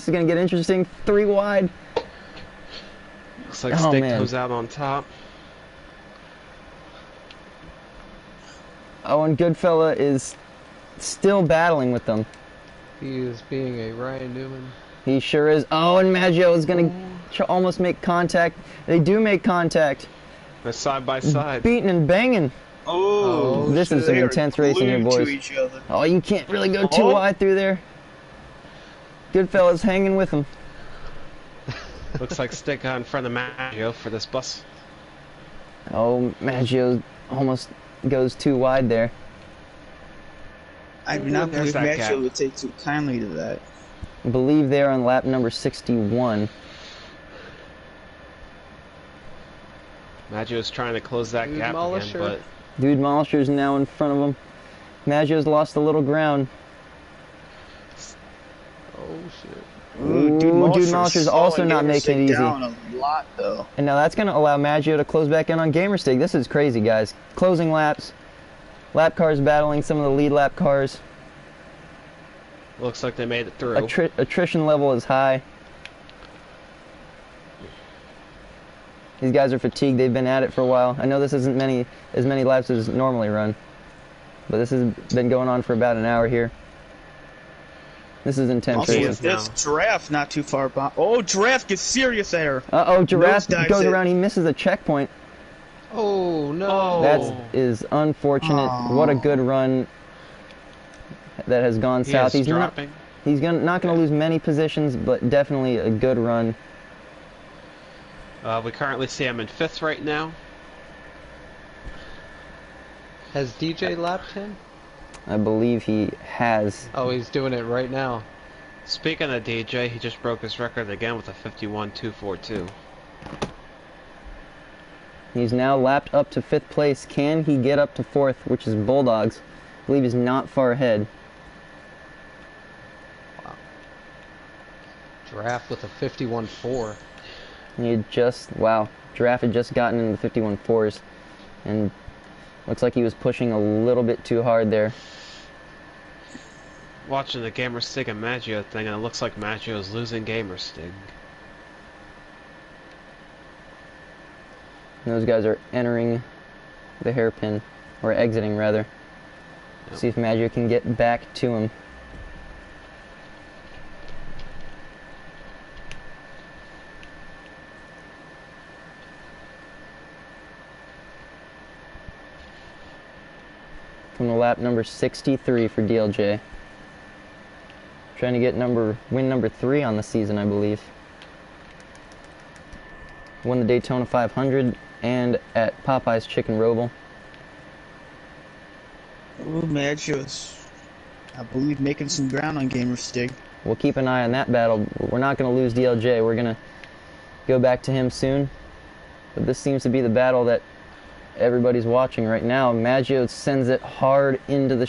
gonna get interesting. 3 wide. Looks like Stick goes out on top. Oh, and Goodfella is still battling with them. He is being a Ryan Newman. He sure is. Oh, and Maggio is going to almost make contact. They do make contact. They're side by side. Beating and banging. Oh, this is some intense racing here, boys. Oh, you can't really go too wide through there. Goodfella's hanging with him. Looks like Stick got in front of Maggio for this bus. Oh, Maggio almost goes too wide there. I do not believe Maggio would take too kindly to that. I believe they're on lap number 61. Maggio's trying to close that gap again, but... Dude Molisher's now in front of him. Maggio's lost a little ground. Oh, shit. Ooh, Dude Molisher's also not making it easy. Down a lot, though. And now that's going to allow Maggio to close back in on Gamerstig. This is crazy, guys. Closing laps. Lap cars battling some of the lead lap cars. Looks like they made it through. Attrition level is high. These guys are fatigued. They've been at it for a while. I know this isn't as many laps as normally run, but this has been going on for about an hour here. This is intense racing. This Giraffe not too far behind. Oh, Giraffe gets serious error. Uh-oh, Giraffe goes around. He misses a checkpoint. Oh, no. That is unfortunate. Oh. What a good run that has gone south. He's not going to lose many positions, but definitely a good run. We currently see him in 5th right now. Has DJ lapped him? I believe he has. Oh, he's doing it right now. Speaking of DJ, he just broke his record again with a 51.242. He's now lapped up to 5th place. Can he get up to 4th, which is Bulldogs? I believe he's not far ahead. Wow. Giraffe with a 51.4. Giraffe had just gotten into the 51.4s, and looks like he was pushing a little bit too hard there. Watching the Gamerstig and Maggio thing, and it looks like Maggio is losing Gamerstig. Those guys are entering the hairpin, or exiting rather. Yep. See if Maggio can get back to him. From the lap number 63 for DLJ. Trying to get win number 3 on the season, I believe. Won the Daytona 500 and at Popeye's Chicken Roval. Oh, Maggio's, I believe, making some ground on Gamerstig. We'll keep an eye on that battle. We're not going to lose DLJ. We're going to go back to him soon. But this seems to be the battle that everybody's watching right now. Maggio sends it hard into the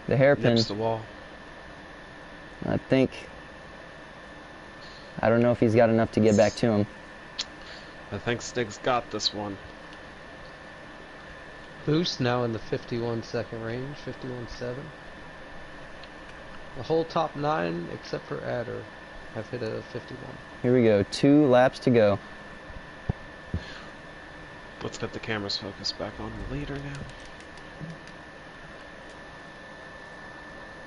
hairpin. Nips the wall. I don't know if he's got enough to get back to him. I think Stig's got this one. Boost now in the 51-second range, 51.7. The whole top 9, except for Adder, have hit a 51. Here we go. 2 laps to go. Let's get the camera's focus back on the leader now.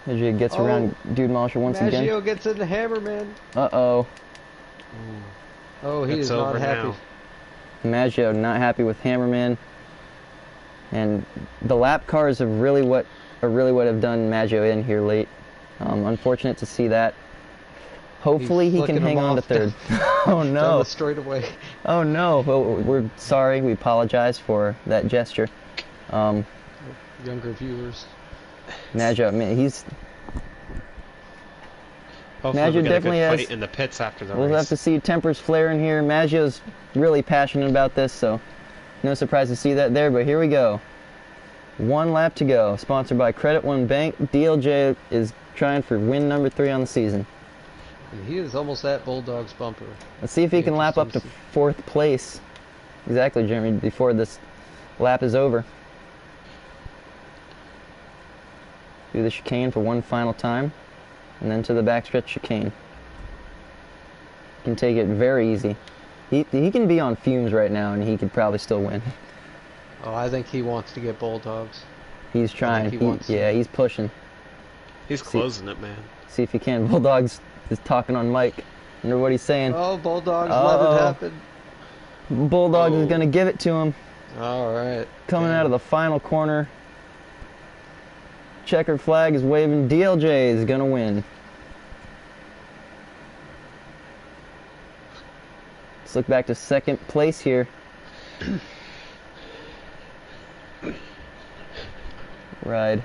Maggio gets around Dude Molisher once again. Maggio gets in the Hammerman. Uh-oh. Oh, he is not happy. Maggio not happy with Hammerman. And the lap cars are really what have done Maggio in here late. Unfortunate to see that. Hopefully he can hang on to 3rd. Oh no. Straight away. Oh no. Well, we're sorry. We apologize for that gesture. Younger viewers. Maggio, he's... Hopefully Maggio we'll get definitely a good has... fight in the pits after the We'll race. have to see tempers flaring here. Maggio's really passionate about this, so no surprise to see that there, but here we go. 1 lap to go. Sponsored by Credit One Bank. DLJ is trying for win number 3 on the season. And he is almost at Bulldog's bumper. Let's see if he can lap up to 4th place. Exactly, Jeremy, before this lap is over. Do the chicane for one final time, and then to the backstretch chicane. Can take it very easy. He can be on fumes right now, and he could probably still win. Oh, I think he wants to get Bulldogs. He's trying. Yeah, he's pushing. He's closing it, man. See if he can. Bulldogs is talking on mic. Wonder what he's saying. Oh, Bulldogs, let it happen. Bulldogs is going to give it to him. All right. Coming out of the final corner. Checkered flag is waving. DLJ is going to win. Let's look back to 2nd place here. Ride.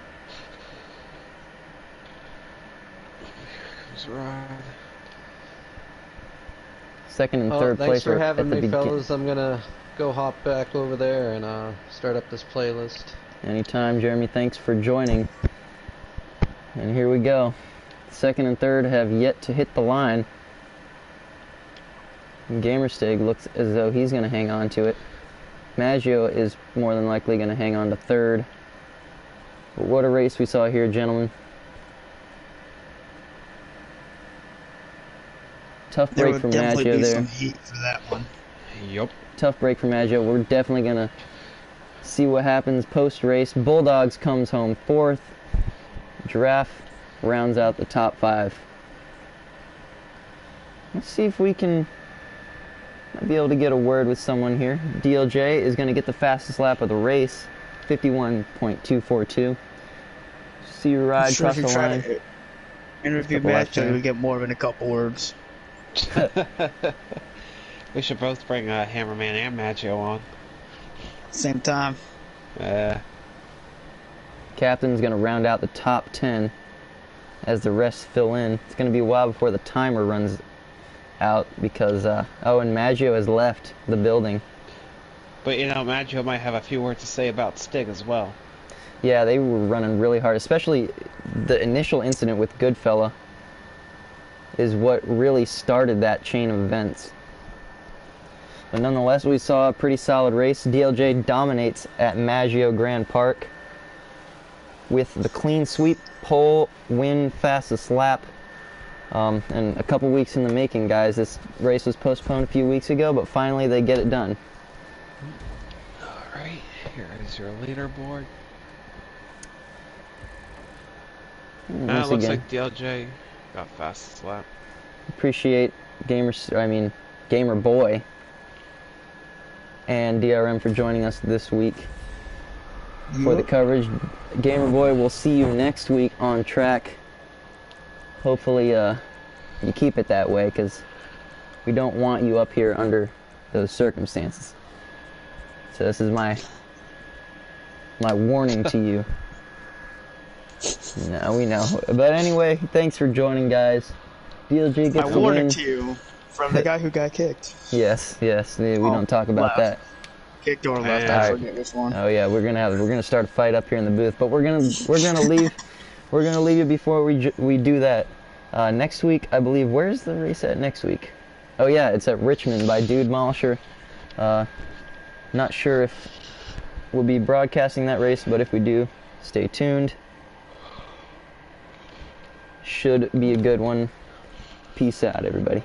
Here's Ride. 2nd and 3rd place. Thanks for having me, fellas. I'm gonna go hop back over there and start up this playlist. Anytime, Jeremy. Thanks for joining. And here we go. 2nd and 3rd have yet to hit the line. Gamerstig looks as though he's going to hang on to it. Maggio is more than likely going to hang on to 3rd. But what a race we saw here, gentlemen. Tough break for Maggio there. Some heat for that one. Yup. Tough break for Maggio. We're definitely going to see what happens post-race. Bulldogs comes home 4th. Giraffe rounds out the top 5. Let's see if we can be able to get a word with someone here. DLJ is going to get the fastest lap of the race, 51.242. See you ride across the line. Interview Maggio, we get more than a couple words. We should both bring Hammerman and Maggio on. Same time. Captain's going to round out the top 10 as the rest fill in. It's going to be a while before the timer runs out because, and Maggio has left the building. But, you know, Maggio might have a few words to say about Stig as well. Yeah, they were running really hard, especially the initial incident with Goodfella is what really started that chain of events. But nonetheless, we saw a pretty solid race. DLJ dominates at Maggio Grand Park with the clean sweep, pole, win, fastest lap. And a couple weeks in the making, guys. This race was postponed a few weeks ago, but finally they get it done. Alright, here is your leaderboard. Looks like DLJ got fastest lap. Appreciate Gamer Boy and DRM for joining us this week for the coverage. Gamer Boy, we'll see you next week on track. Hopefully you keep it that way, because we don't want you up here under those circumstances. So this is my warning to you. No, we know. But anyway, thanks for joining, guys. DLG gets the win. Warning to you from the guy who got kicked. Yes. We don't talk about that. Kicked or left. I forget which one. Oh yeah, we're gonna start a fight up here in the booth. But we're gonna leave. We're gonna leave you before we do that. Next week, I believe. Where's the race at next week? Oh yeah, it's at Richmond by Dude Molisher. Not sure if we'll be broadcasting that race, but if we do, stay tuned. Should be a good one. Peace out, everybody.